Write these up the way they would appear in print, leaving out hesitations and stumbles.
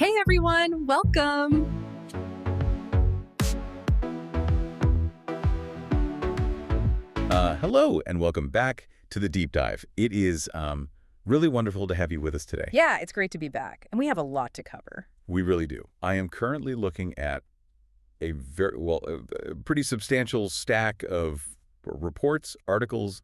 Hey everyone, welcome! Hello, and welcome back to the Deep Dive. It is really wonderful to have you with us today. Yeah, it's great to be back, and we have a lot to cover. We really do. I am currently looking at a a pretty substantial stack of reports, articles,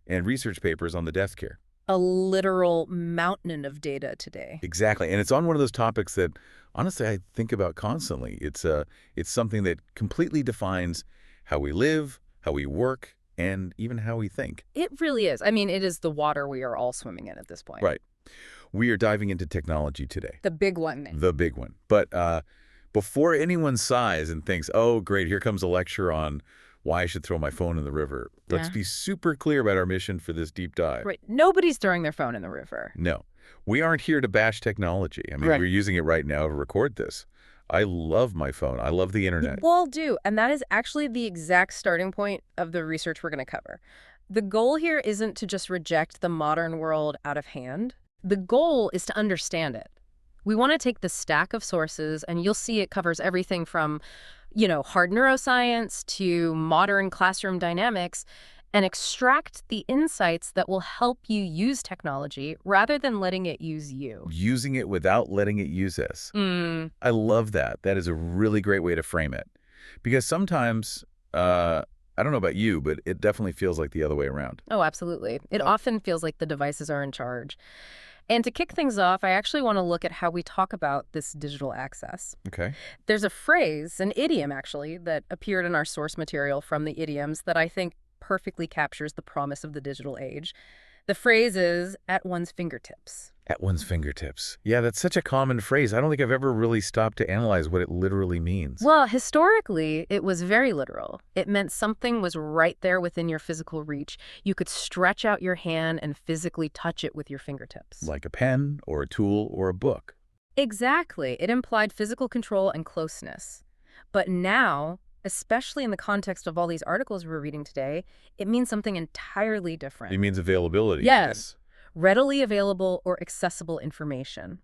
and research papers on the death care. A literal mountain of data today. Exactly, and it's on one of those topics that, honestly, I think about constantly. It's something that completely defines how we live, how we work, and even how we think. It really is. I mean, it is the water we are all swimming in at this point. Right. We are diving into technology today. The big one. The big one. But before anyone sighs and thinks, oh, great, here comes a lecture on why I should throw my phone in the river, let's be super clear about our mission for this deep dive. Right. Nobody's throwing their phone in the river. No. We aren't here to bash technology. I mean, we're using it right now to record this. I love my phone. I love the internet. We all do. And that is actually the exact starting point of the research we're going to cover. The goal here isn't to just reject the modern world out of hand. The goal is to understand it. We want to take the stack of sources, and you'll see it covers everything from, hard neuroscience to modern classroom dynamics, and extract the insights that will help you use technology rather than letting it use you. Using it without letting it use us. I love that. That is a really great way to frame it. Because sometimes, I don't know about you, but it definitely feels like the other way around. Oh, absolutely. It often feels like the devices are in charge. And to kick things off, I actually want to look at how we talk about this digital access. Okay. There's a phrase, an idiom actually, that appeared in our source material from the idioms that I think perfectly captures the promise of the digital age. The phrase is, at one's fingertips. At one's fingertips. Yeah, that's such a common phrase. I don't think I've ever really stopped to analyze what it literally means. Well, historically, it was very literal. It meant something was right there within your physical reach. You could stretch out your hand and physically touch it with your fingertips. Like a pen or a tool or a book. Exactly. It implied physical control and closeness. But now, especially in the context of all these articles we're reading today, it means something entirely different. It means availability. Yes. Readily available or accessible information.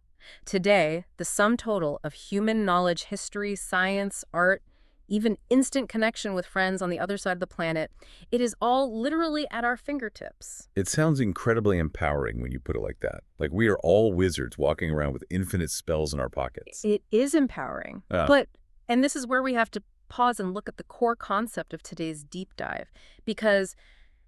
Today, the sum total of human knowledge, history, science, art, even instant connection with friends on the other side of the planet, it is all literally at our fingertips. It sounds incredibly empowering when you put it like that. Like we are all wizards walking around with infinite spells in our pockets. It is empowering. And this is where we have to pause and look at the core concept of today's deep dive, because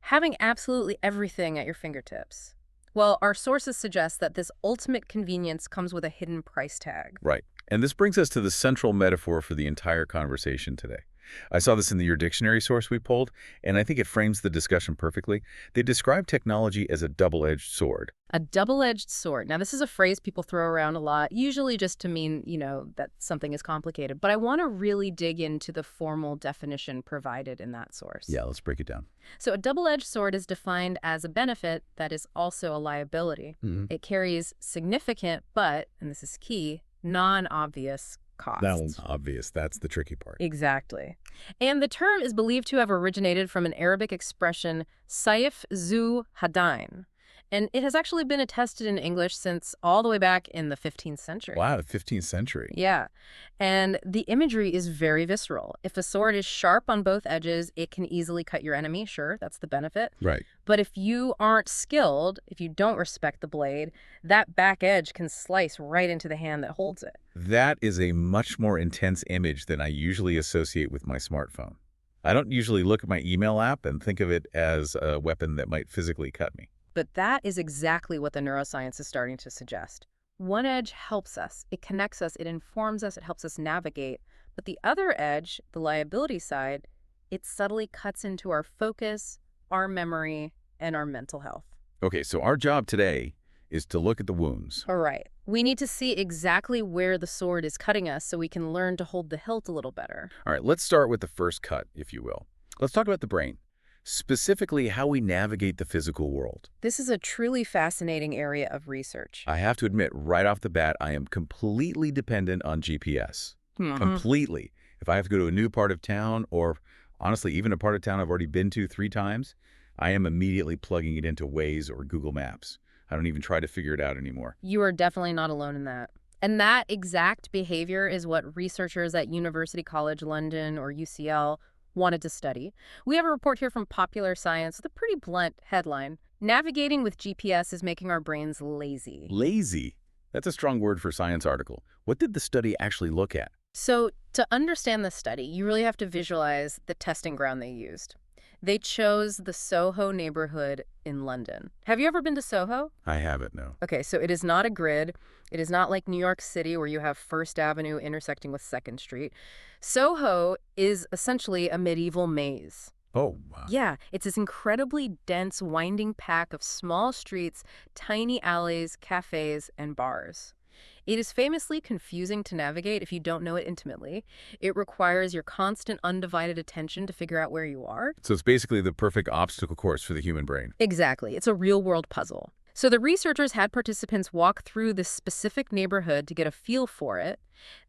having absolutely everything at your fingertips, well, our sources suggest that this ultimate convenience comes with a hidden price tag. Right. And this brings us to the central metaphor for the entire conversation today. I saw this in Your Dictionary source we pulled, and I think it frames the discussion perfectly. They describe technology as a double-edged sword. A double-edged sword. Now, this is a phrase people throw around a lot, usually just to mean, that something is complicated. But I want to really dig into the formal definition provided in that source. Yeah, let's break it down. So a double-edged sword is defined as a benefit that is also a liability. It carries significant but, and this is key, non-obvious costs. Non-obvious. That's the tricky part. Exactly. And the term is believed to have originated from an Arabic expression, saif zu hadain. And it has actually been attested in English since all the way back in the 15th century. Wow, the 15th century. Yeah. And the imagery is very visceral. If a sword is sharp on both edges, it can easily cut your enemy. Sure, that's the benefit. Right. But if you aren't skilled, if you don't respect the blade, that back edge can slice right into the hand that holds it. That is a much more intense image than I usually associate with my smartphone. I don't usually look at my email app and think of it as a weapon that might physically cut me. But that is exactly what the neuroscience is starting to suggest. One edge helps us, it connects us, it informs us, it helps us navigate. But the other edge, the liability side, it subtly cuts into our focus, our memory, and our mental health. Okay, so our job today is to look at the wounds. All right. We need to see exactly where the sword is cutting us so we can learn to hold the hilt a little better. All right, let's start with the first cut, if you will. Let's talk about the brain. Specifically, how we navigate the physical world. This is a truly fascinating area of research. I have to admit, right off the bat, I am completely dependent on GPS. Completely. If I have to go to a new part of town, or honestly, even a part of town I've already been to 3 times, I am immediately plugging it into Waze or Google Maps. I don't even try to figure it out anymore. You are definitely not alone in that. And that exact behavior is what researchers at University College London or UCL wanted to study. We have a report here from Popular Science with a pretty blunt headline. Navigating with GPS is making our brains lazy. Lazy. That's a strong word for a science article. What did the study actually look at? So to understand the study, you really have to visualize the testing ground they used. They chose the Soho neighborhood in London. Have you ever been to Soho? I haven't, no. Okay, so it is not a grid. It is not like New York City where you have First Avenue intersecting with 2nd Street. Soho is essentially a medieval maze. Oh, wow. Yeah, it's this incredibly dense, winding pack of small streets, tiny alleys, cafes, and bars. It is famously confusing to navigate if you don't know it intimately. It requires your constant, undivided attention to figure out where you are. So it's basically the perfect obstacle course for the human brain. Exactly. It's a real-world puzzle. So the researchers had participants walk through this specific neighborhood to get a feel for it.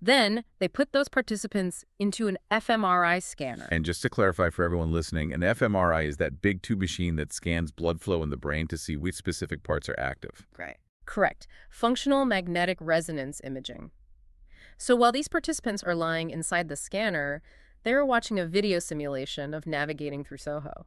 Then they put those participants into an fMRI scanner. And just to clarify for everyone listening, an fMRI is that big tube machine that scans blood flow in the brain to see which specific parts are active. Right. Correct. Functional magnetic resonance imaging. So while these participants are lying inside the scanner, they're watching a video simulation of navigating through Soho.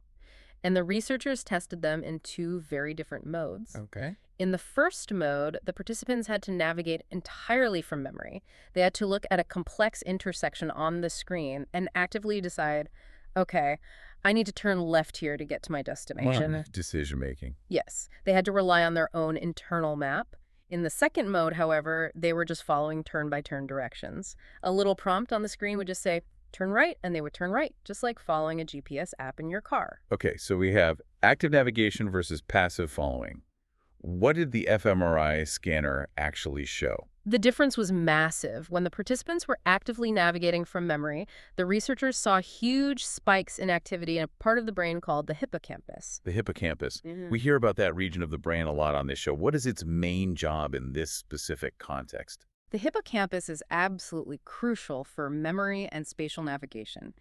And the researchers tested them in 2 very different modes. Okay. In the first mode, the participants had to navigate entirely from memory. They had to look at a complex intersection on the screen and actively decide, okay, I need to turn left here to get to my destination. Wow. Decision making. Yes, they had to rely on their own internal map. In the second mode, however, they were just following turn-by-turn directions. A little prompt on the screen would just say, turn right, and they would turn right, just like following a GPS app in your car. Okay, so we have active navigation versus passive following. What did the fMRI scanner actually show? The difference was massive. When the participants were actively navigating from memory, the researchers saw huge spikes in activity in a part of the brain called the hippocampus. The hippocampus. Mhm. We hear about that region of the brain a lot on this show. What is its main job in this specific context? The hippocampus is absolutely crucial for memory and spatial navigation.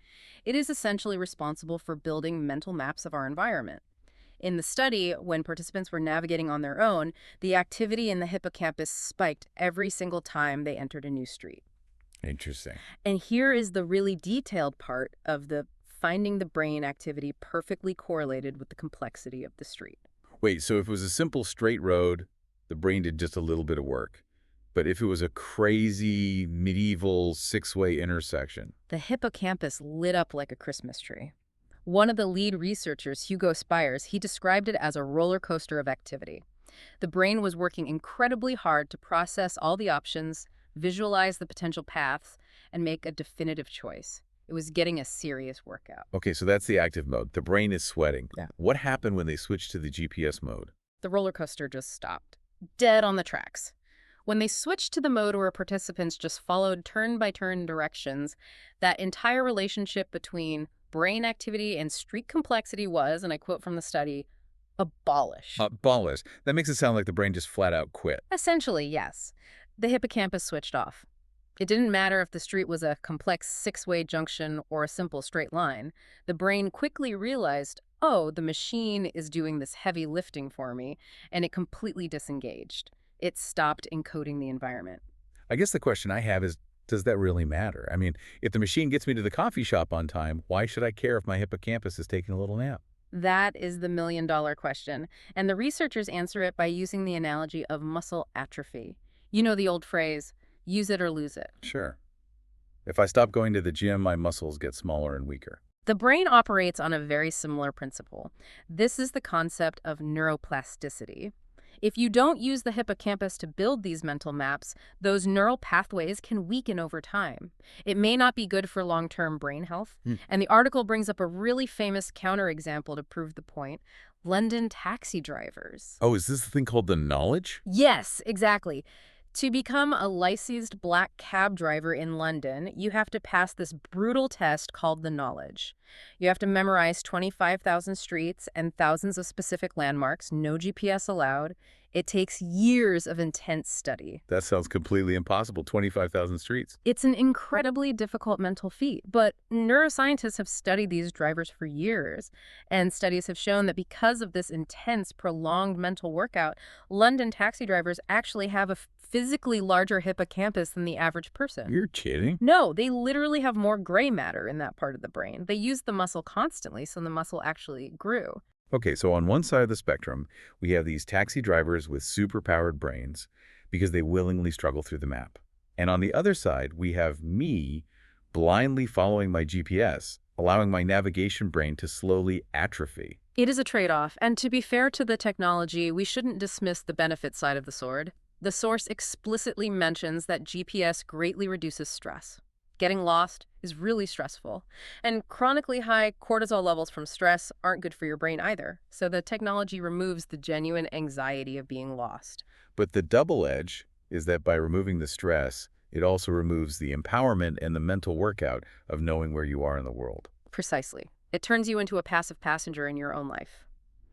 It is essentially responsible for building mental maps of our environment. In the study, when participants were navigating on their own, the activity in the hippocampus spiked every single time they entered a new street. Interesting. And here is the really detailed part of the finding the brain activity perfectly correlated with the complexity of the street. Wait, so if it was a simple straight road, the brain did just a little bit of work. But if it was a crazy medieval 6-way intersection, The hippocampus lit up like a Christmas tree. One of the lead researchers, Hugo Spires, he described it as a roller coaster of activity. The brain was working incredibly hard to process all the options, visualize the potential paths, and make a definitive choice. It was getting a serious workout. okay, so that's the active mode. The brain is sweating. Yeah. What happened when they switched to the GPS mode? The roller coaster just stopped, dead on the tracks. When they switched to the mode where participants just followed turn-by-turn directions, that entire relationship between brain activity and street complexity was, and I quote from the study, abolished. Abolish. That makes it sound like the brain just flat out quit. Essentially, yes. The hippocampus switched off. It didn't matter if the street was a complex 6-way junction or a simple straight line. The brain quickly realized, oh, the machine is doing this heavy lifting for me, and it completely disengaged. It stopped encoding the environment. I guess the question I have is, does that really matter? I mean, if the machine gets me to the coffee shop on time, why should I care if my hippocampus is taking a little nap? That is the million-dollar question, and the researchers answer it by using the analogy of muscle atrophy. You know the old phrase, use it or lose it. Sure. If I stop going to the gym, my muscles get smaller and weaker. The brain operates on a very similar principle. This is the concept of neuroplasticity. If you don't use the hippocampus to build these mental maps, those neural pathways can weaken over time. It may not be good for long-term brain health. And the article brings up a really famous counterexample to prove the point. London taxi drivers. Oh, is this the thing called the knowledge? Yes, exactly. To become a licensed black cab driver in London, you have to pass this brutal test called the knowledge. You have to memorize 25,000 streets and thousands of specific landmarks, no GPS allowed. It takes years of intense study. That sounds completely impossible. 25,000 streets. It's an incredibly difficult mental feat, but neuroscientists have studied these drivers for years, and studies have shown that because of this intense, prolonged mental workout, London taxi drivers actually have a physically larger hippocampus than the average person. You're kidding? No, they literally have more gray matter in that part of the brain. They use the muscle constantly, so the muscle actually grew. Okay, so on one side of the spectrum, we have these taxi drivers with superpowered brains because they willingly struggle through the map. And on the other side, we have me blindly following my GPS, allowing my navigation brain to slowly atrophy. It is a trade-off, and to be fair to the technology, we shouldn't dismiss the benefit side of the sword. The source explicitly mentions that GPS greatly reduces stress. Getting lost is really stressful, and chronically high cortisol levels from stress aren't good for your brain either, so the technology removes the genuine anxiety of being lost. But the double edge is that by removing the stress, it also removes the empowerment and the mental workout of knowing where you are in the world. Precisely. It turns you into a passive passenger in your own life.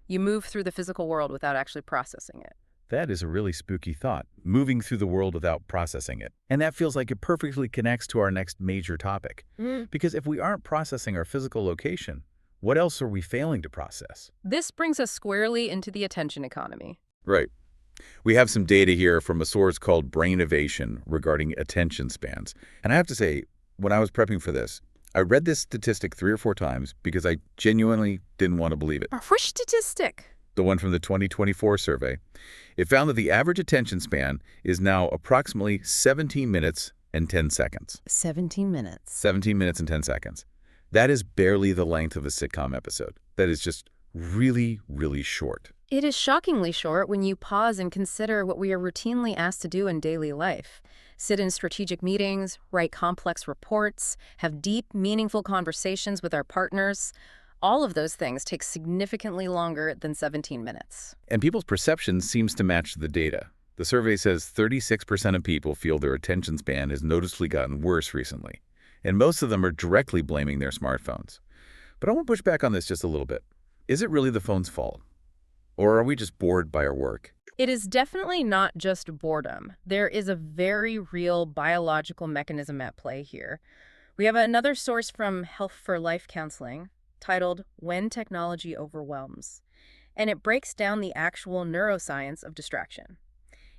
You move through the physical world without actually processing it. That is a really spooky thought, moving through the world without processing it. And that feels like it perfectly connects to our next major topic. Because if we aren't processing our physical location, what else are we failing to process? This brings us squarely into the attention economy. Right. We have some data here from a source called Brainovation regarding attention spans. And I have to say, when I was prepping for this, I read this statistic 3 or 4 times because I genuinely didn't want to believe it. Which statistic? The one from the 2024 survey. It found that the average attention span is now approximately 17 minutes and 10 seconds. 17 minutes. 17 minutes and 10 seconds. That is barely the length of a sitcom episode. That is just really, really short. It is shockingly short when you pause and consider what we are routinely asked to do in daily life. Sit in strategic meetings, write complex reports, have deep, meaningful conversations with our partners. All of those things take significantly longer than 17 minutes. And people's perception seems to match the data. The survey says 36% of people feel their attention span has noticeably gotten worse recently. And most of them are directly blaming their smartphones. But I want to push back on this just a little bit. Is it really the phone's fault? Or are we just bored by our work? It is definitely not just boredom. There is a very real biological mechanism at play here. We have another source from Health for Life Counseling titled When Technology Overwhelms, and it breaks down the actual neuroscience of distraction.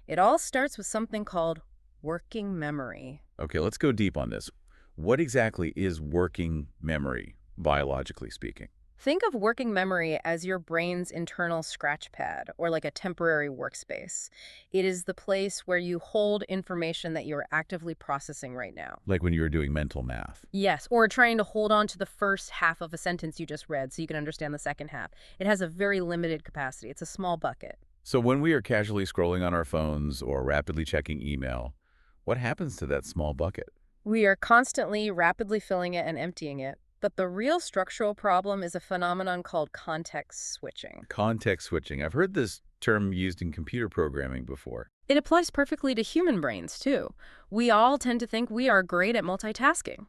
It all starts with something called working memory. Okay, let's go deep on this. What exactly is working memory, biologically speaking? Think of working memory as your brain's internal scratch pad, or like a temporary workspace. It is the place where you hold information that you're actively processing right now. Like when you were doing mental math. Yes, or trying to hold on to the first half of a sentence you just read so you can understand the second half. It has a very limited capacity. It's a small bucket. So when we are casually scrolling on our phones or rapidly checking email, what happens to that small bucket? We are constantly rapidly filling it and emptying it. But the real structural problem is a phenomenon called context switching. Context switching. I've heard this term used in computer programming before. It applies perfectly to human brains, too. We all tend to think we are great at multitasking.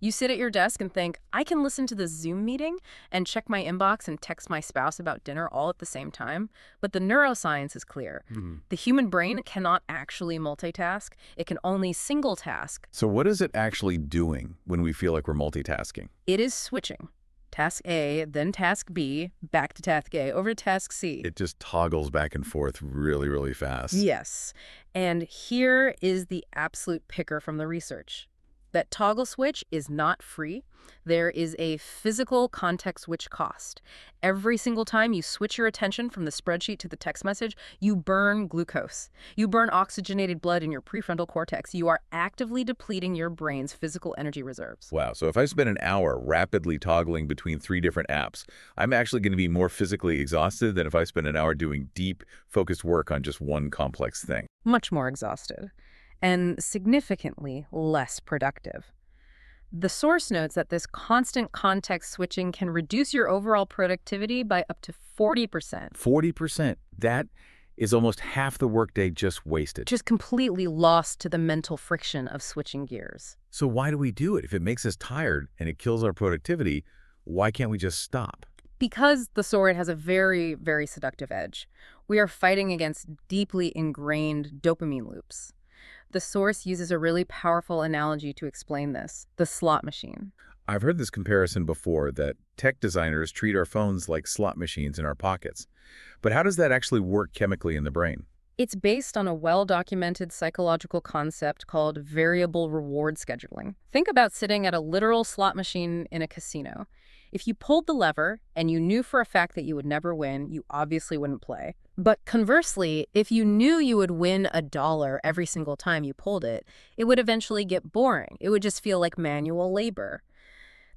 You sit at your desk and think, I can listen to the Zoom meeting and check my inbox and text my spouse about dinner all at the same time. But the neuroscience is clear. The human brain cannot actually multitask. It can only single task. So what is it actually doing when we feel like we're multitasking? It is switching. Task A, then task B, back to task A, over to task C. It just toggles back and forth really, really fast. Yes. And here is the absolute picker from the research. That toggle switch is not free. There is a physical context switch cost. Every single time you switch your attention from the spreadsheet to the text message, you burn glucose. You burn oxygenated blood in your prefrontal cortex. You are actively depleting your brain's physical energy reserves. Wow, so if I spend an hour rapidly toggling between 3 different apps, I'm actually going to be more physically exhausted than if I spend an hour doing deep, focused work on just one complex thing. Much more exhausted. And significantly less productive. The source notes that this constant context switching can reduce your overall productivity by up to 40%. 40%. That is almost half the workday just wasted. Just completely lost to the mental friction of switching gears. So why do we do it? If it makes us tired and it kills our productivity, why can't we just stop? Because the sword has a very, very seductive edge. We are fighting against deeply ingrained dopamine loops. The source uses a really powerful analogy to explain this, the slot machine. I've heard this comparison before, that tech designers treat our phones like slot machines in our pockets. But how does that actually work chemically in the brain? It's based on a well-documented psychological concept called variable reward scheduling. Think about sitting at a literal slot machine in a casino. If you pulled the lever and you knew for a fact that you would never win, you obviously wouldn't play. But conversely, if you knew you would win $1 every single time you pulled it, it would eventually get boring. It would just feel like manual labor.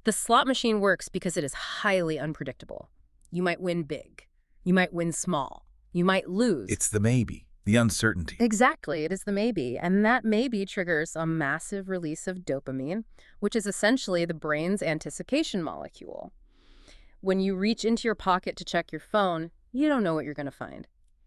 The slot machine works because it is highly unpredictable. You might win big. You might win small. You might lose. It's the maybe, the uncertainty. Exactly, it is the maybe. And that maybe triggers a massive release of dopamine, which is essentially the brain's anticipation molecule. When you reach into your pocket to check your phone, you don't know what you're going to find.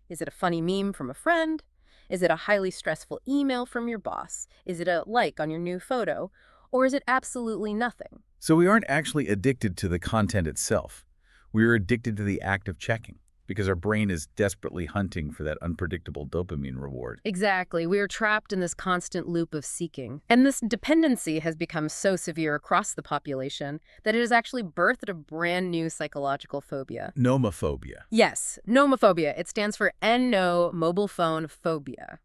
Is it a funny meme from a friend? Is it a highly stressful email from your boss? Is it a like on your new photo? Or is it absolutely nothing? So we aren't actually addicted to the content itself. We are addicted to the act of checking because our brain is desperately hunting for that unpredictable dopamine reward. Exactly. We are trapped in this constant loop of seeking. And this dependency has become so severe across the population that it has actually birthed a brand new psychological phobia. Nomophobia. Yes, nomophobia. It stands for no mobile phone phobia.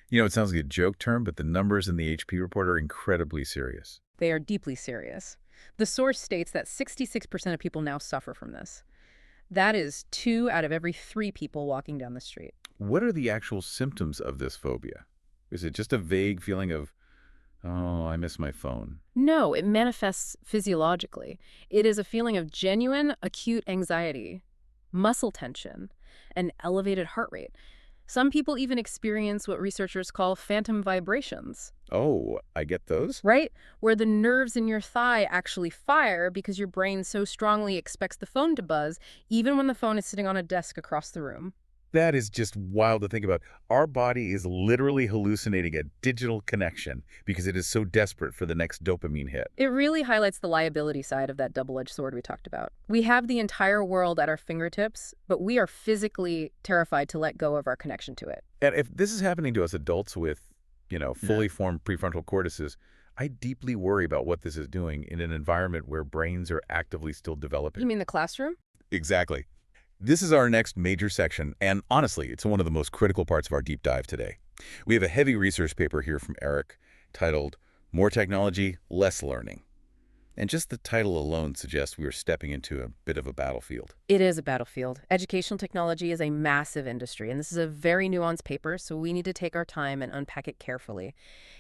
You know, it sounds like a joke term, but the numbers in the HP report are incredibly serious. They are deeply serious. The source states that 66% of people now suffer from this. That is 2 out of every 3 people walking down the street. What are the actual symptoms of this phobia? Is it just a vague feeling of, oh, I miss my phone? No, it manifests physiologically. It is a feeling of genuine, acute anxiety, muscle tension, and elevated heart rate. Some people even experience what researchers call phantom vibrations. Oh, I get those? Right? Where the nerves in your thigh actually fire because your brain so strongly expects the phone to buzz, even when the phone is sitting on a desk across the room. That is just wild to think about. Our body is literally hallucinating a digital connection because it is so desperate for the next dopamine hit. It really highlights the liability side of that double-edged sword we talked about. We have the entire world at our fingertips, but we are physically terrified to let go of our connection to it. And if this is happening to us adults with, fully formed prefrontal cortices, I deeply worry about what this is doing in an environment where brains are actively still developing. You mean the classroom? Exactly. This is our next major section, and honestly, it's one of the most critical parts of our deep dive today. We have a heavy research paper here from Eric titled, More Technology, Less Learning. And just the title alone suggests we are stepping into a bit of a battlefield. It is a battlefield. Educational technology is a massive industry, and this is a very nuanced paper, so we need to take our time and unpack it carefully.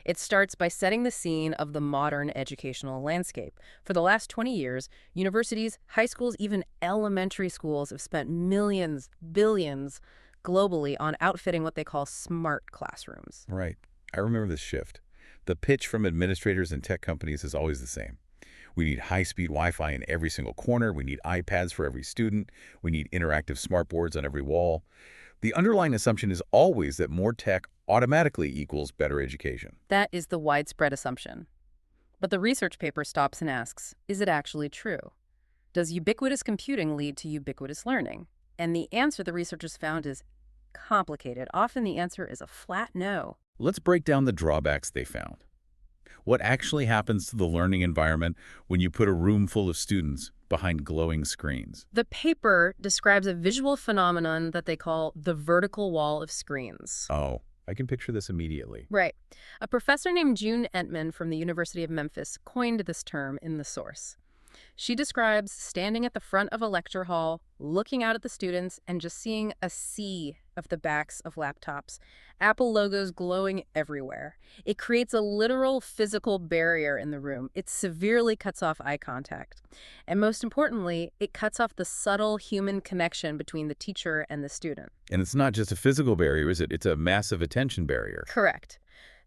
It starts by setting the scene of the modern educational landscape. For the last 20 years, universities, high schools, even elementary schools have spent millions, billions globally on outfitting what they call smart classrooms. Right. I remember this shift. The pitch from administrators and tech companies is always the same. We need high-speed Wi-Fi in every single corner. We need iPads for every student. We need interactive smartboards on every wall. The underlying assumption is always that more tech automatically equals better education. That is the widespread assumption. But the research paper stops and asks, is it actually true? Does ubiquitous computing lead to ubiquitous learning? And the answer the researchers found is complicated. Often the answer is a flat no. Let's break down the drawbacks they found. What actually happens to the learning environment when you put a room full of students behind glowing screens? The paper describes a visual phenomenon that they call the vertical wall of screens. Oh, I can picture this immediately. Right. A professor named June Entman from the University of Memphis coined this term in the source. She describes standing at the front of a lecture hall, looking out at the students, and just seeing a sea of the backs of laptops, Apple logos glowing everywhere. It creates a literal physical barrier in the room. It severely cuts off eye contact. And most importantly, it cuts off the subtle human connection between the teacher and the student. And it's not just a physical barrier, is it? It's a massive attention barrier. Correct.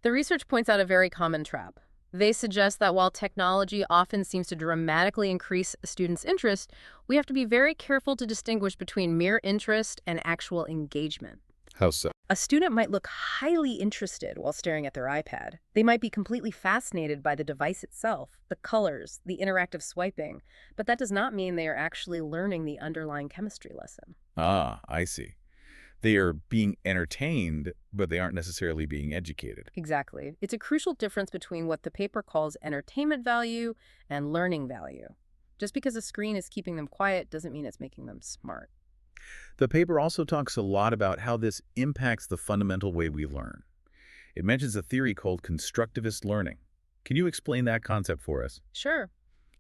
The research points out a very common trap. They suggest that while technology often seems to dramatically increase a student's interest, we have to be very careful to distinguish between mere interest and actual engagement. How so? A student might look highly interested while staring at their iPad. They might be completely fascinated by the device itself, the colors, the interactive swiping, but that does not mean they are actually learning the underlying chemistry lesson. Ah, I see. They are being entertained, but they aren't necessarily being educated. Exactly. It's a crucial difference between what the paper calls entertainment value and learning value. Just because a screen is keeping them quiet doesn't mean it's making them smart. The paper also talks a lot about how this impacts the fundamental way we learn. It mentions a theory called constructivist learning. Can you explain that concept for us? Sure.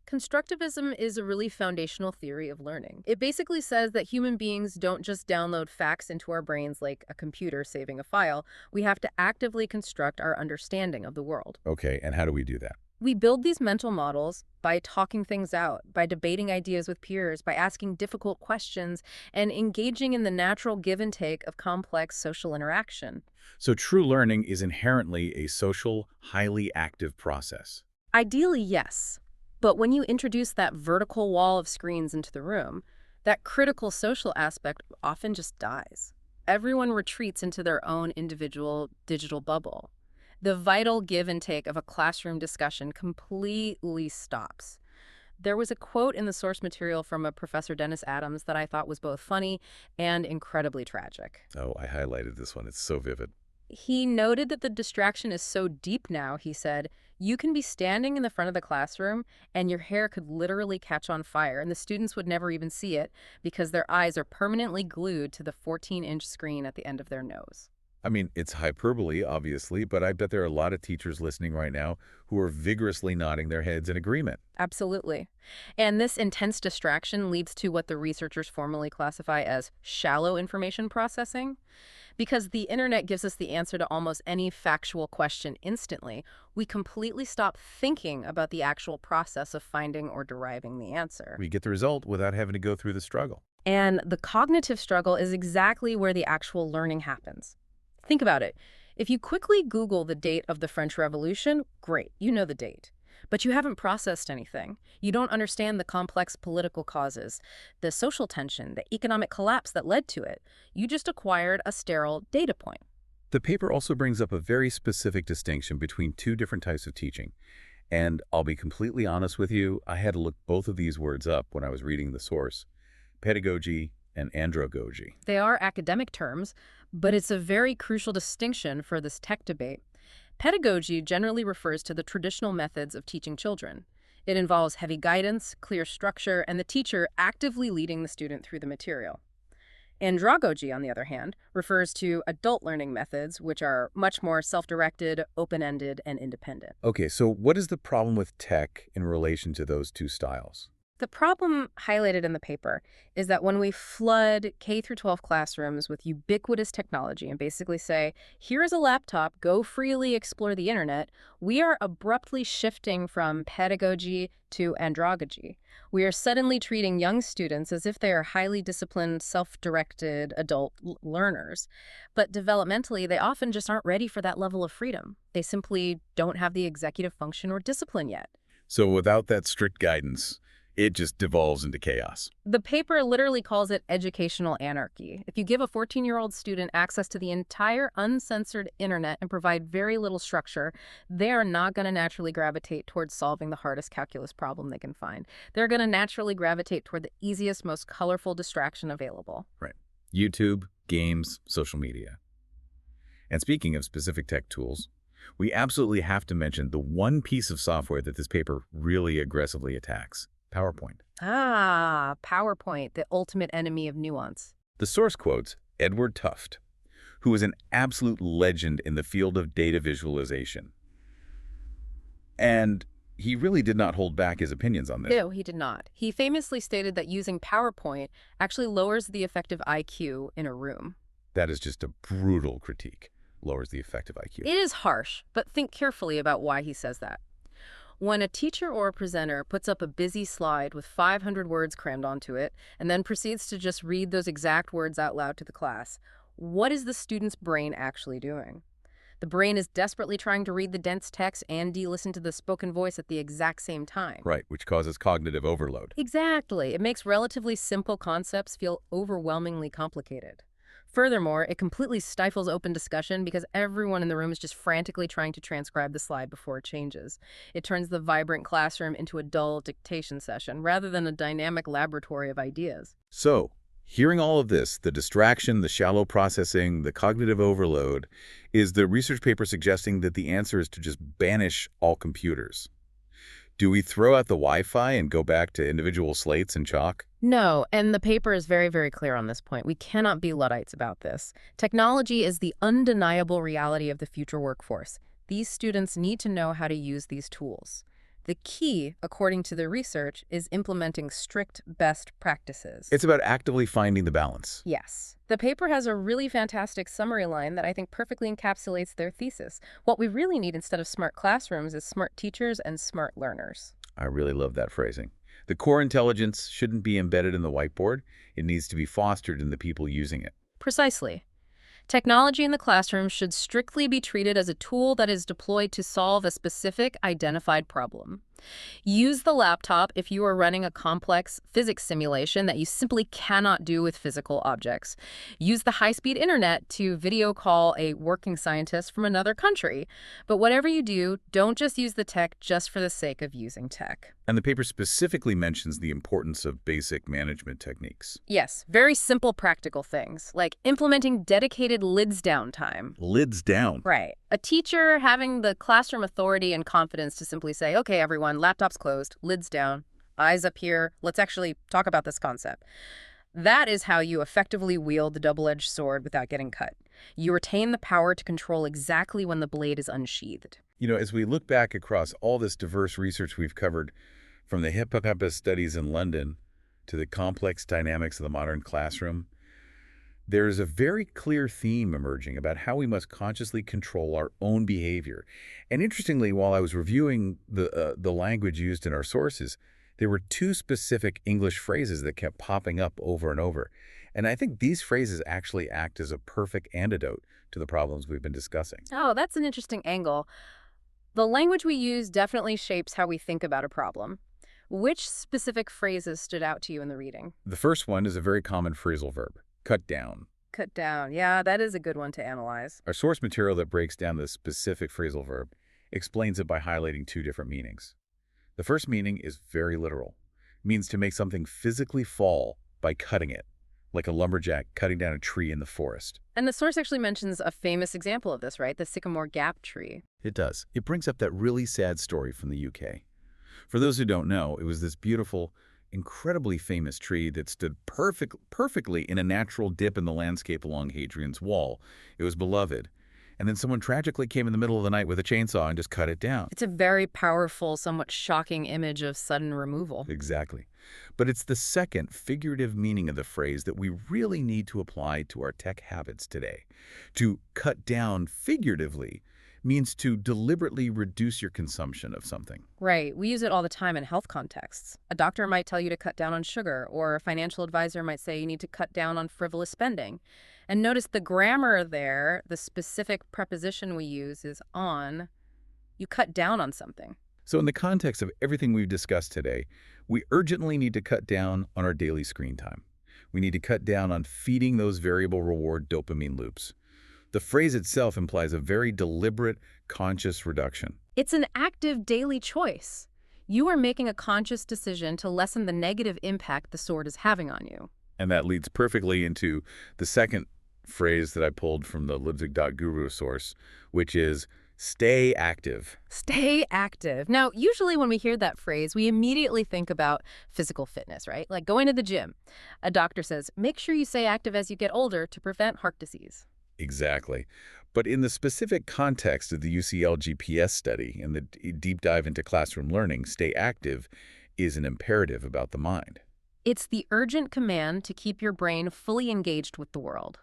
Constructivism is a really foundational theory of learning. It basically says that human beings don't just download facts into our brains like a computer saving a file. We have to actively construct our understanding of the world. Okay, and how do we do that? We build these mental models by talking things out, by debating ideas with peers, by asking difficult questions, and engaging in the natural give and take of complex social interaction. So true learning is inherently a social, highly active process. Ideally, yes. But when you introduce that vertical wall of screens into the room, that critical social aspect often just dies. Everyone retreats into their own individual digital bubble. The vital give and take of a classroom discussion completely stops. There was a quote in the source material from a Professor Dennis Adams that I thought was both funny and incredibly tragic. Oh, I highlighted this one. It's so vivid. He noted that the distraction is so deep now, he said, you can be standing in the front of the classroom and your hair could literally catch on fire and the students would never even see it because their eyes are permanently glued to the 14-inch screen at the end of their nose. I mean, it's hyperbole, obviously, but I bet there are a lot of teachers listening right now who are vigorously nodding their heads in agreement. Absolutely. And this intense distraction leads to what the researchers formally classify as shallow information processing. Because the internet gives us the answer to almost any factual question instantly, we completely stop thinking about the actual process of finding or deriving the answer. We get the result without having to go through the struggle. And the cognitive struggle is exactly where the actual learning happens. Think about it. If you quickly Google the date of the French Revolution, great, you know the date. But you haven't processed anything. You don't understand the complex political causes, the social tension, the economic collapse that led to it. You just acquired a sterile data point. The paper also brings up a very specific distinction between two different types of teaching. And I'll be completely honest with you, I had to look both of these words up when I was reading the source: pedagogy and andragogy. They are academic terms, but it's a very crucial distinction for this tech debate. Pedagogy generally refers to the traditional methods of teaching children. It involves heavy guidance, clear structure, and the teacher actively leading the student through the material. Andragogy, on the other hand, refers to adult learning methods, which are much more self-directed, open-ended, and independent. Okay, so what is the problem with tech in relation to those two styles? The problem highlighted in the paper is that when we flood K-12 classrooms with ubiquitous technology and basically say, here is a laptop, go freely explore the internet, we are abruptly shifting from pedagogy to andragogy. We are suddenly treating young students as if they are highly disciplined, self-directed adult learners. But developmentally, they often just aren't ready for that level of freedom. They simply don't have the executive function or discipline yet. So without that strict guidance, it just devolves into chaos. The paper literally calls it educational anarchy. If you give a 14-year-old student access to the entire uncensored internet and provide very little structure, they are not going to naturally gravitate towards solving the hardest calculus problem they can find. They're going to naturally gravitate toward the easiest, most colorful distraction available. Right. YouTube, games, social media. And speaking of specific tech tools, we absolutely have to mention the one piece of software that this paper really aggressively attacks: PowerPoint. Ah, PowerPoint, the ultimate enemy of nuance. The source quotes Edward Tufte, who is an absolute legend in the field of data visualization. And he really did not hold back his opinions on this. No, he did not. He famously stated that using PowerPoint actually lowers the effective IQ in a room. That is just a brutal critique. Lowers the effective IQ. It is harsh, but think carefully about why he says that. When a teacher or a presenter puts up a busy slide with 500 words crammed onto it and then proceeds to just read those exact words out loud to the class, what is the student's brain actually doing? The brain is desperately trying to read the dense text and listen to the spoken voice at the exact same time. Right, which causes cognitive overload. Exactly. It makes relatively simple concepts feel overwhelmingly complicated. Furthermore, it completely stifles open discussion because everyone in the room is just frantically trying to transcribe the slide before it changes. It turns the vibrant classroom into a dull dictation session rather than a dynamic laboratory of ideas. So, hearing all of this, the distraction, the shallow processing, the cognitive overload, is the research paper suggesting that the answer is to just banish all computers? Do we throw out the Wi-Fi and go back to individual slates and chalk? No, and the paper is very, very clear on this point. We cannot be Luddites about this. Technology is the undeniable reality of the future workforce. These students need to know how to use these tools. The key, according to the research, is implementing strict best practices. It's about actively finding the balance. Yes. The paper has a really fantastic summary line that I think perfectly encapsulates their thesis. What we really need instead of smart classrooms is smart teachers and smart learners. I really love that phrasing. The core intelligence shouldn't be embedded in the whiteboard. It needs to be fostered in the people using it. Precisely. Technology in the classroom should strictly be treated as a tool that is deployed to solve a specific identified problem. Use the laptop if you are running a complex physics simulation that you simply cannot do with physical objects. Use the high-speed internet to video call a working scientist from another country. But whatever you do, don't just use the tech just for the sake of using tech. And the paper specifically mentions the importance of basic management techniques. Yes, very simple practical things, like implementing dedicated lids down time. Lids down. Right. A teacher having the classroom authority and confidence to simply say, okay, everyone, laptop's closed, lids down, eyes up here, let's actually talk about this concept. That is how you effectively wield the double-edged sword without getting cut. You retain the power to control exactly when the blade is unsheathed. You know, as we look back across all this diverse research we've covered, from the hippocampus studies in London to the complex dynamics of the modern classroom, there is a very clear theme emerging about how we must consciously control our own behavior. And interestingly, while I was reviewing the language used in our sources, there were two specific English phrases that kept popping up over and over. And I think these phrases actually act as a perfect antidote to the problems we've been discussing. Oh, that's an interesting angle. The language we use definitely shapes how we think about a problem. Which specific phrases stood out to you in the reading? The first one is a very common phrasal verb, cut down. Cut down. Yeah, that is a good one to analyze. Our source material that breaks down the specific phrasal verb explains it by highlighting two different meanings. The first meaning is very literal. It means to make something physically fall by cutting it, like a lumberjack cutting down a tree in the forest. And the source actually mentions a famous example of this, right? The sycamore gap tree. It does. It brings up that really sad story from the UK. For those who don't know, it was this beautiful, incredibly famous tree that stood perfectly in a natural dip in the landscape along Hadrian's Wall. It was beloved. And then someone tragically came in the middle of the night with a chainsaw and just cut it down. It's a very powerful, somewhat shocking image of sudden removal. Exactly. But it's the second figurative meaning of the phrase that we really need to apply to our tech habits today. To cut down figuratively means to deliberately reduce your consumption of something. Right. We use it all the time in health contexts. A doctor might tell you to cut down on sugar, or a financial advisor might say you need to cut down on frivolous spending. And notice the grammar there, the specific preposition we use is on. You cut down on something. So in the context of everything we've discussed today, we urgently need to cut down on our daily screen time. We need to cut down on feeding those variable reward dopamine loops. The phrase itself implies a very deliberate, conscious reduction. It's an active daily choice. You are making a conscious decision to lessen the negative impact the sword is having on you. And that leads perfectly into the second phrase that I pulled from the Leipzig.guru source, which is stay active. Stay active. Now, usually when we hear that phrase, we immediately think about physical fitness, right? Like going to the gym. A doctor says, make sure you stay active as you get older to prevent heart disease. Exactly. But in the specific context of the UCL GPS study and the deep dive into classroom learning, stay active is an imperative about the mind. It's the urgent command to keep your brain fully engaged with the world.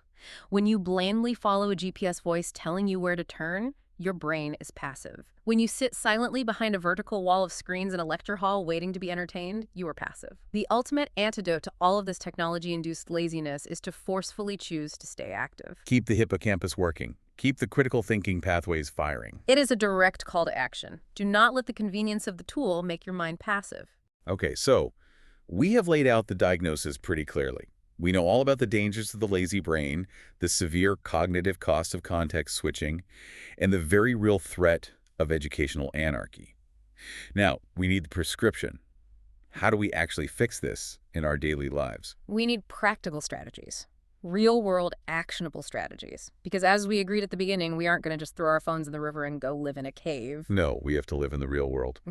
When you blindly follow a GPS voice telling you where to turn, your brain is passive. When you sit silently behind a vertical wall of screens in a lecture hall waiting to be entertained, you are passive. The ultimate antidote to all of this technology-induced laziness is to forcefully choose to stay active. Keep the hippocampus working. Keep the critical thinking pathways firing. It is a direct call to action. Do not let the convenience of the tool make your mind passive. Okay, so we have laid out the diagnosis pretty clearly. We know all about the dangers of the lazy brain, the severe cognitive cost of context switching, and the very real threat of educational anarchy. Now, we need the prescription. How do we actually fix this in our daily lives? We need practical strategies. Real-world, actionable strategies. Because as we agreed at the beginning, we aren't going to just throw our phones in the river and go live in a cave. No, we have to live in the real world.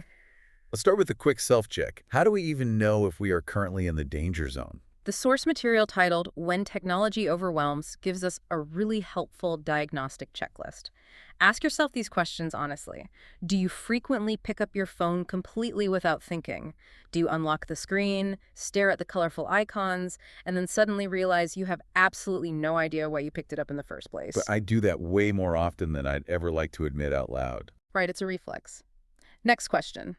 Let's start with a quick self-check. How do we even know if we are currently in the danger zone? The source material titled When Technology Overwhelms gives us a really helpful diagnostic checklist. Ask yourself these questions honestly. Do you frequently pick up your phone completely without thinking? Do you unlock the screen, stare at the colorful icons, and then suddenly realize you have absolutely no idea why you picked it up in the first But place? I do that way more often than I'd ever like to admit out loud. Right, it's a reflex. Next question.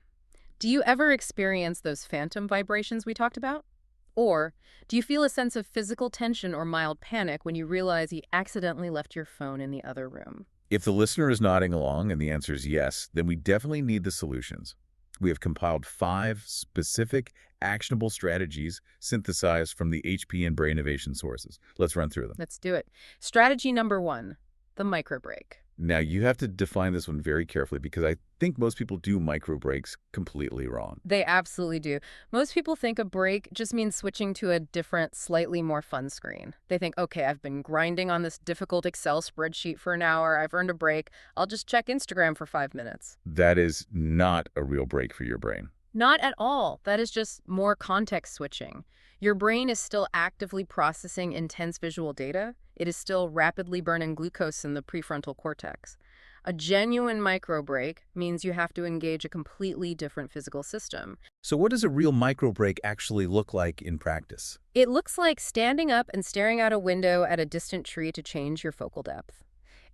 Do you ever experience those phantom vibrations we talked about? Or do you feel a sense of physical tension or mild panic when you realize you accidentally left your phone in the other room? If the listener is nodding along and the answer is yes, then we definitely need the solutions. We have compiled 5 specific, actionable strategies synthesized from the HP and Brain Innovation sources. Let's run through them. Let's do it. Strategy number 1, the micro break. Now, you have to define this one very carefully because I think most people do micro breaks completely wrong. They absolutely do. Most people think a break just means switching to a different, slightly more fun screen. They think, okay, I've been grinding on this difficult Excel spreadsheet for an hour. I've earned a break. I'll just check Instagram for 5 minutes. That is not a real break for your brain. Not at all. That is just more context switching. Your brain is still actively processing intense visual data. It is still rapidly burning glucose in the prefrontal cortex. A genuine micro break means you have to engage a completely different physical system. So what does a real micro break actually look like in practice? It looks like standing up and staring out a window at a distant tree to change your focal depth.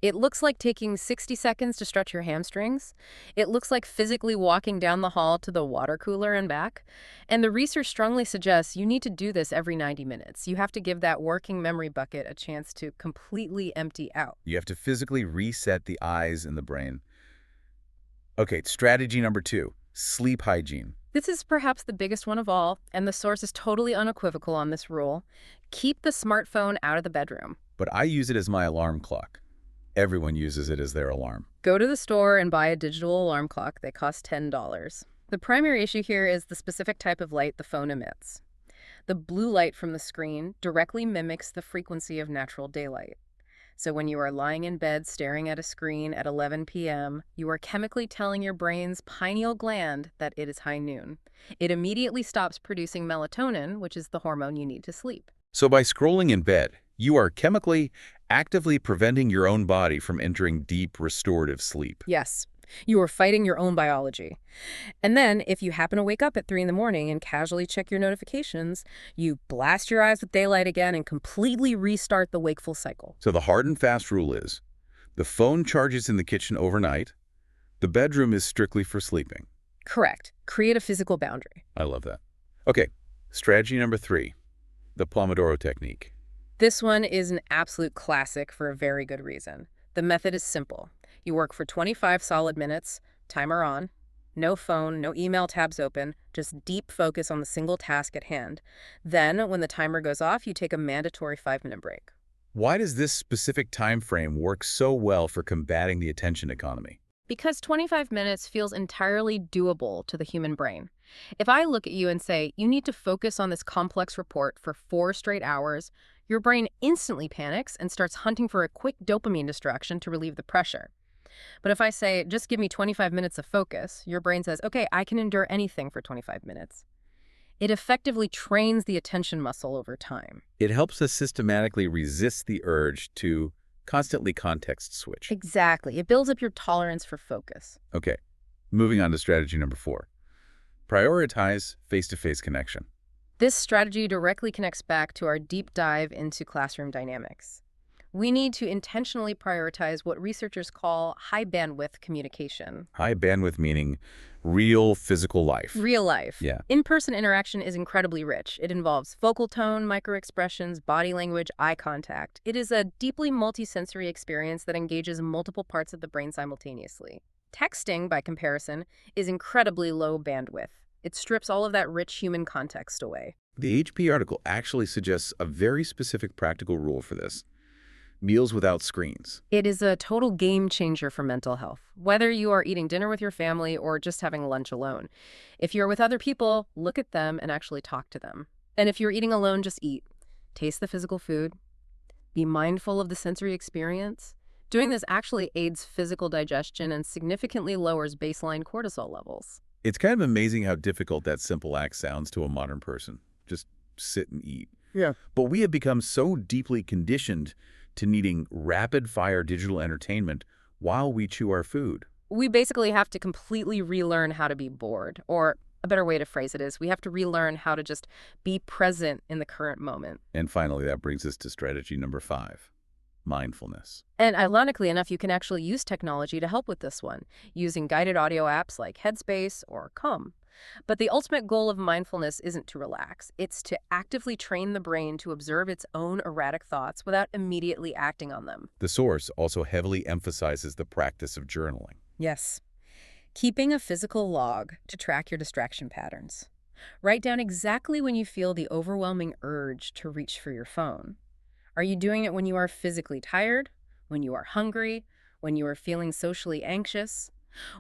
It looks like taking 60 seconds to stretch your hamstrings. It looks like physically walking down the hall to the water cooler and back. And the research strongly suggests you need to do this every 90 minutes. You have to give that working memory bucket a chance to completely empty out. You have to physically reset the eyes and the brain. Okay, strategy number 2, sleep hygiene. This is perhaps the biggest one of all, and the source is totally unequivocal on this rule. Keep the smartphone out of the bedroom. But I use it as my alarm clock. Everyone uses it as their alarm. Go to the store and buy a digital alarm clock. They cost $10. The primary issue here is the specific type of light the phone emits. The blue light from the screen directly mimics the frequency of natural daylight. So when you are lying in bed staring at a screen at 11 p.m., you are chemically telling your brain's pineal gland that it is high noon. It immediately stops producing melatonin, which is the hormone you need to sleep. So by scrolling in bed, you are chemically, actively preventing your own body from entering deep restorative sleep. Yes, you are fighting your own biology. And then, if you happen to wake up at 3 in the morning and casually check your notifications, you blast your eyes with daylight again and completely restart the wakeful cycle. So the hard and fast rule is, the phone charges in the kitchen overnight, the bedroom is strictly for sleeping. Correct. Create a physical boundary. I love that. Okay, strategy number 3, the Pomodoro technique. This one is an absolute classic for a very good reason. The method is simple. You work for 25 solid minutes, timer on, no phone, no email tabs open, just deep focus on the single task at hand. Then, when the timer goes off, you take a mandatory 5-minute break. Why does this specific time frame work so well for combating the attention economy? Because 25 minutes feels entirely doable to the human brain. If I look at you and say, you need to focus on this complex report for 4 straight hours, your brain instantly panics and starts hunting for a quick dopamine distraction to relieve the pressure. But if I say, just give me 25 minutes of focus, your brain says, okay, I can endure anything for 25 minutes. It effectively trains the attention muscle over time. It helps us systematically resist the urge to constantly context switch. Exactly. It builds up your tolerance for focus. Okay, moving on to strategy number 4. Prioritize face-to-face connection. This strategy directly connects back to our deep dive into classroom dynamics. We need to intentionally prioritize what researchers call high-bandwidth communication. High bandwidth meaning real physical life. Real life. Yeah. In-person interaction is incredibly rich. It involves vocal tone, microexpressions, body language, eye contact. It is a deeply multisensory experience that engages multiple parts of the brain simultaneously. Texting, by comparison, is incredibly low bandwidth. It strips all of that rich human context away. The HP article actually suggests a very specific practical rule for this. Meals without screens. It is a total game changer for mental health, whether you are eating dinner with your family or just having lunch alone. If you're with other people, look at them and actually talk to them. And if you're eating alone, just eat. Taste the physical food. Be mindful of the sensory experience. Doing this actually aids physical digestion and significantly lowers baseline cortisol levels. It's kind of amazing how difficult that simple act sounds to a modern person. Just sit and eat. Yeah. But we have become so deeply conditioned to needing rapid-fire digital entertainment while we chew our food. We basically have to completely relearn how to be bored. Or a better way to phrase it is we have to relearn how to just be present in the current moment. And finally, that brings us to strategy number 5, mindfulness. And ironically enough, you can actually use technology to help with this one, using guided audio apps like Headspace or Calm. But the ultimate goal of mindfulness isn't to relax. It's to actively train the brain to observe its own erratic thoughts without immediately acting on them. The source also heavily emphasizes the practice of journaling. Yes. Keeping a physical log to track your distraction patterns. Write down exactly when you feel the overwhelming urge to reach for your phone. Are you doing it when you are physically tired, when you are hungry, when you are feeling socially anxious?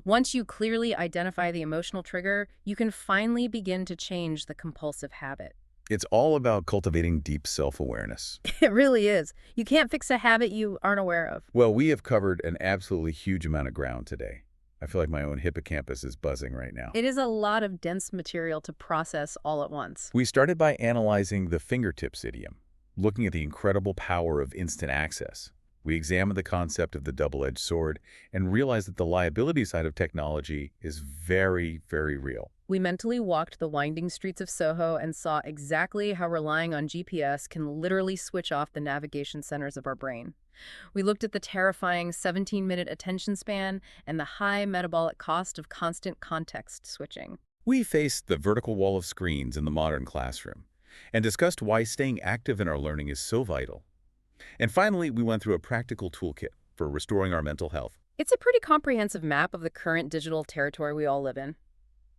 Once you clearly identify the emotional trigger, you can finally begin to change the compulsive habit. It's all about cultivating deep self-awareness. It really is. You can't fix a habit you aren't aware of. Well, we have covered an absolutely huge amount of ground today. I feel like my own hippocampus is buzzing right now. It is a lot of dense material to process all at once. We started by analyzing the fingertips idiom, looking at the incredible power of instant access. We examined the concept of the double-edged sword and realized that the liability side of technology is very, very real. We mentally walked the winding streets of Soho and saw exactly how relying on GPS can literally switch off the navigation centers of our brain. We looked at the terrifying 17-minute attention span and the high metabolic cost of constant context switching. We faced the vertical wall of screens in the modern classroom and discussed why staying active in our learning is so vital. And finally, we went through a practical toolkit for restoring our mental health. It's a pretty comprehensive map of the current digital territory we all live in.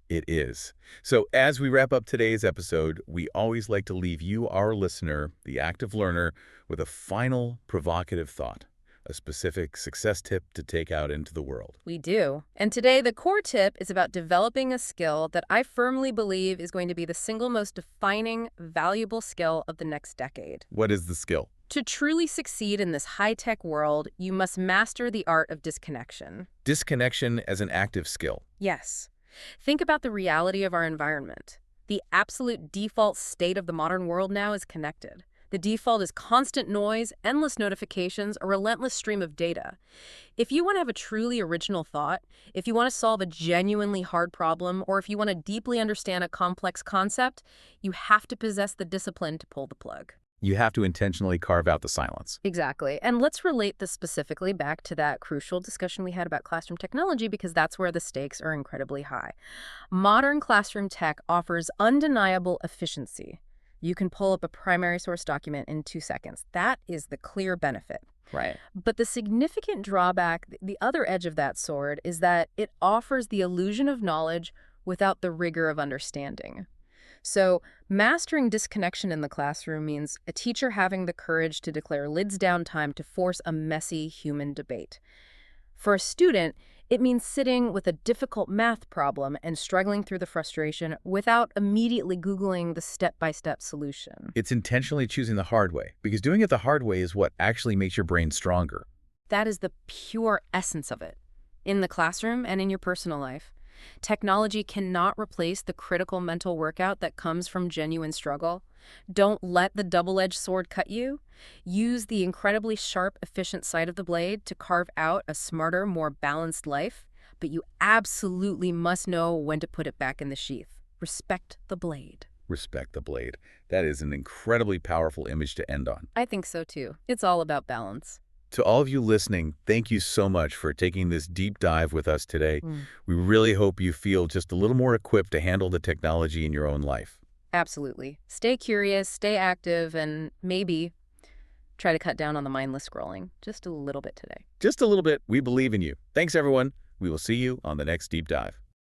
It is. So as we wrap up today's episode, we always like to leave you, our listener, the active learner, with a final provocative thought, a specific success tip to take out into the world. We do. And today, the core tip is about developing a skill that I firmly believe is going to be the single most defining, valuable skill of the next decade. What is the skill? To truly succeed in this high-tech world, you must master the art of disconnection. Disconnection as an active skill. Yes. Think about the reality of our environment. The absolute default state of the modern world now is connected. The default is constant noise, endless notifications, a relentless stream of data. If you want to have a truly original thought, if you want to solve a genuinely hard problem, or if you want to deeply understand a complex concept, you have to possess the discipline to pull the plug. You have to intentionally carve out the silence. Exactly. And let's relate this specifically back to that crucial discussion we had about classroom technology, because that's where the stakes are incredibly high. Modern classroom tech offers undeniable efficiency. You can pull up a primary source document in 2 seconds. That is the clear benefit. Right. But the significant drawback, the other edge of that sword, is that it offers the illusion of knowledge without the rigor of understanding. So mastering disconnection in the classroom means a teacher having the courage to declare lids down time to force a messy human debate. For a student, it means sitting with a difficult math problem and struggling through the frustration without immediately Googling the step-by-step solution. It's intentionally choosing the hard way, because doing it the hard way is what actually makes your brain stronger. That is the pure essence of it, in the classroom and in your personal life. Technology cannot replace the critical mental workout that comes from genuine struggle. Don't let the double-edged sword cut you. Use the incredibly sharp, efficient side of the blade to carve out a smarter, more balanced life. But you absolutely must know when to put it back in the sheath. Respect the blade. Respect the blade. That is an incredibly powerful image to end on. I think so too. It's all about balance. To all of you listening, thank you so much for taking this deep dive with us today. We really hope you feel just a little more equipped to handle the technology in your own life. Absolutely. Stay curious, stay active, and maybe try to cut down on the mindless scrolling just a little bit today. Just a little bit. We believe in you. Thanks, everyone. We will see you on the next deep dive.